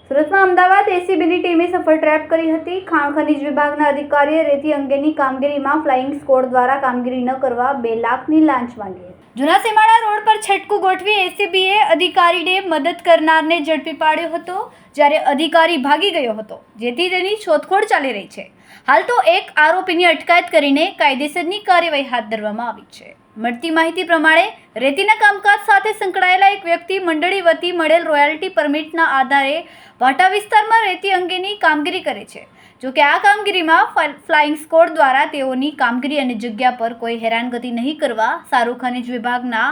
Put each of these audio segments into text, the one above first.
સુરતમાં અમદાવાદ એસીબીની ટીમે સફળ ટ્રેપ કરી હતી। ખાણ ખનીજ વિભાગના અધિકારીએ રેતી અંગેની કામગીરીમાં ફ્લાઇંગ સ્ક્વોડ દ્વારા કામગીરી ન કરવા 2 લાખની લાંચ માંગી હતી। જૂના સીમાડા રોડ પર છટકું ગોઠવી એસીબીએ અધિકારીને મદદ કરનારને ઝડપી પાડ્યો હતો, જ્યારે અધિકારી ભાગી ગયો હતો, જેથી તેની શોધખોળ ચાલી રહી છે। હાલ તો એક આરોપીની અટકાયત કરીને કાયદેસરની કાર્યવાહી હાથ ધરવામાં આવી છે। મળતી માહિતી પ્રમાણે રેતીના કામકાજ સાથે સંકળાયેલા એક વ્યક્તિ મંડળી વતી મળેલ રોયલ્ટી પરમિટના આધારે વાટા વિસ્તારમાં રેતી અંગેની કામગીરી કરે છે। જો કે આ કામગીરીમાં ફ્લાઇંગ સ્ક્વોડ દ્વારા તેઓની કામગીરી અને જગ્યા પર કોઈ હેરાનગતિ નહીં કરવા સારું ખનીજ વિભાગના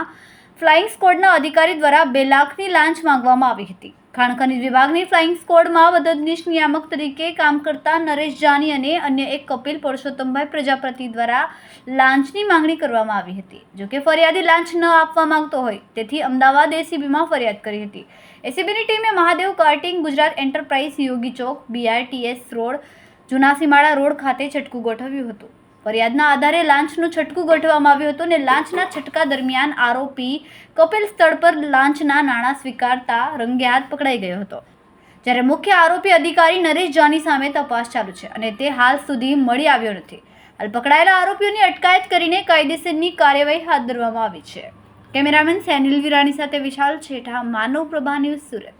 ફ્લાઇંગ સ્ક્વોડના અધિકારી દ્વારા 2 લાખની લાંચ માંગવામાં આવી હતી। ખાણ ખનીજ વિભાગની ફ્લાઇંગ સ્ક્વોડમાં મદદનીશ નિયામક તરીકે કામ કરતા નરેશ જાની અને અન્ય એક કપિલ પરસોત્તમભાઈ પ્રજાપતિ દ્વારા લાંચની માંગણી કરવામાં આવી હતી। જો કે ફરિયાદી લાંચ ન આપવા માંગતો હોય તેથી અમદાવાદ એસીબીમાં ફરિયાદ કરી હતી। એસીબીની ટીમે મહાદેવ કાર્ટિંગ, ગુજરાત એન્ટરપ્રાઇઝ, યોગી ચોક, બીઆરટીએસ રોડ, જૂના સીમાડા રોડ ખાતે છટકું ગોઠવ્યું હતું। ફરિયાદના આધારે લાંચનું છટકું ગોઠવવામાં આવ્યું હતું અને લાંચના છટકા દરમિયાન આરોપી કપિલ સ્થળ પર લાંચના નાણાં સ્વીકારતા રંગે હાથ પકડાઈ ગયો હતો, જ્યારે મુખ્ય આરોપી અધિકારી નરેશ જાની સામે તપાસ ચાલુ છે અને તે હાલ સુધી મળી આવ્યો નથી। હાલ પકડાયેલા આરોપીઓની અટકાયત કરીને કાયદેસરની કાર્યવાહી હાથ ધરવામાં આવી છે। કેમેરામેન સેનિલ વિરાણી સાથે વિશાલ છેઠા, માનવ પ્રભા ન્યૂઝ, સુરત।